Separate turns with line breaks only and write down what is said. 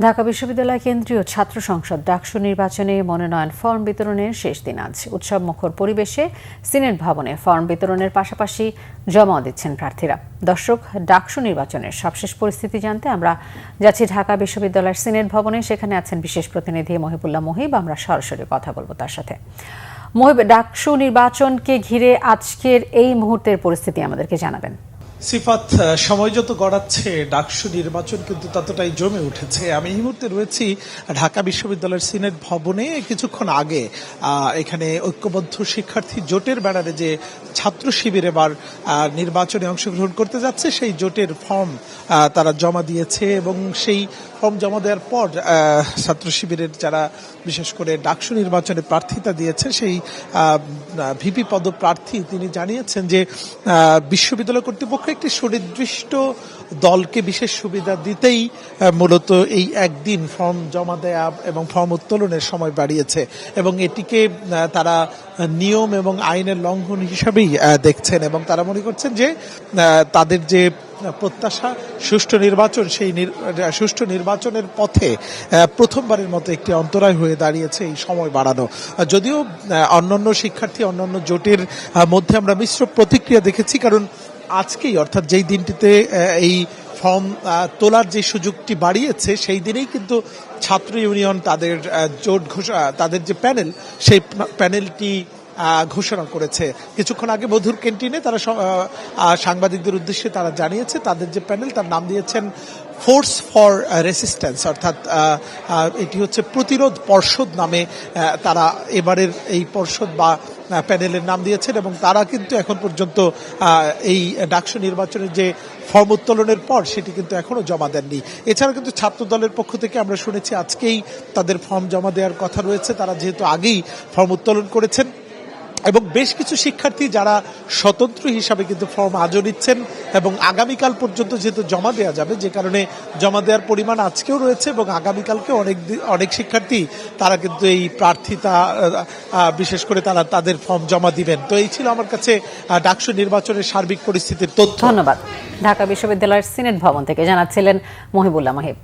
ঢাকা বিশ্ববিদ্যালয় কেন্দ্রীয় ছাত্র সংসদ ডাকসু নির্বাচনে মনোনয়ন ফর্ম বিতরণের শেষ দিন আজ। উৎসবমুখর পরিবেশে সিনেট ভবনে ফর্ম বিতরণের পাশাপাশি জমাও দিচ্ছেন প্রার্থীরা। দর্শক, ডাকসু নির্বাচনের সবশেষ পরিস্থিতি জানতে আমরা যাচ্ছি ঢাকা বিশ্ববিদ্যালয়ের সিনেট ভবনে। সেখানে আছেন বিশেষ প্রতিনিধি মহিবুল্লাহ মহিব। আমরা সরাসরি কথা বলবো তার সাথে। মহিব, ডাকসু নির্বাচনকে ঘিরে আজকের এই মুহূর্তের পরিস্থিতি আমাদেরকে জানাবেন।
সিফাত, সময় যত গড়াচ্ছে ডাকসু নির্বাচন কিন্তু ততটাই জমে উঠেছে। আমি এই মুহূর্তে রয়েছি ঢাকা বিশ্ববিদ্যালয়ের সিনেট ভবনে। কিছুক্ষণ আগে এখানে ঐক্যবদ্ধ শিক্ষার্থী জোটের ব্যানারে যে ছাত্র শিবির এবার নির্বাচনে অংশগ্রহণ করতে যাচ্ছে সেই জোটের ফর্ম তারা জমা দিয়েছে এবং সেই ফর্ম জমা দেওয়ার পর ছাত্র শিবিরের যারা বিশেষ করে ডাকসু নির্বাচনে প্রার্থিতা দিয়েছে সেই ভিপি পদপ্রার্থী তিনি জানিয়েছেন যে বিশ্ববিদ্যালয় কর্তৃপক্ষ একটি সুনির্দিষ্ট দলকে বিশেষ সুবিধা দিতেই মূলত এই একদিন ফর্ম জমা দেয়া এবং ফর্ম উত্তোলনের সময় বাড়িয়েছে এবং এটিকে তারা নিয়ম এবং আইনের লঙ্ঘন হিসাবেই দেখছেন এবং তারা মনে করছেন যে তাদের যে প্রত্যাশা সুষ্ঠু নির্বাচন, সেই সুষ্ঠু নির্বাচনের পথে প্রথমবারের মতো একটি অন্তরায় হয়ে দাঁড়িয়েছে এই সময় বাড়ানো। যদিও অন্যান্য শিক্ষার্থী অন্যান্য জোটের মধ্যে আমরা মিশ্র প্রতিক্রিয়া দেখেছি, কারণ আজকেই অর্থাৎ যেই দিনটিতে এই ফর্ম তোলার যে সুযোগটি বাড়িয়েছে সেই দিনেই কিন্তু ছাত্র ইউনিয়ন তাদের জোট তাদের যে প্যানেল সেই প্যানেলটি ঘোষণা করেছে। কিছুক্ষণ আগে মধুর ক্যান্টিনে তারা সাংবাদিকদের উদ্দেশ্যে তারা জানিয়েছে তাদের যে প্যানেল তার নাম দিয়েছেন ফোর্স ফর রেসিস্ট্যান্স, অর্থাৎ এটি হচ্ছে প্রতিরোধ পর্ষদ নামে তারা এবারের এই পর্ষদ বা প্যানেলের নাম দিয়েছেন এবং তারা কিন্তু এখন পর্যন্ত এই ডাকসু নির্বাচনের যে ফর্ম উত্তোলনের পর সেটি কিন্তু এখনো জমা দেননি। এছাড়া কিন্তু ছাত্র দলের পক্ষ থেকে আমরা শুনেছি আজকেই তাদের ফর্ম জমা দেওয়ার কথা রয়েছে। তারা যেহেতু আগেই ফর্ম উত্তোলন করেছেন এবং বেশ কিছু শিক্ষার্থী যারা স্বতন্ত্র হিসাবে কিন্তু ফর্ম আজও নিচ্ছেন এবং আগামীকাল পর্যন্ত যেহেতু জমা দেওয়া যাবে, যে কারণে জমা দেওয়ার পরিমাণ আজকেও রয়েছে এবং আগামীকালকে অনেক শিক্ষার্থী তারা কিন্তু এই প্রার্থিতা বিশেষ করে তারা তাদের ফর্ম জমা দিবেন। তো এই ছিল আমার কাছে ডাকসু নির্বাচনের সার্বিক পরিস্থিতির তথ্য।
ধন্যবাদ। ঢাকা বিশ্ববিদ্যালয়ের সিনেট ভবন থেকে জানাচ্ছিলেন মহিবুল্লাহ মহিব।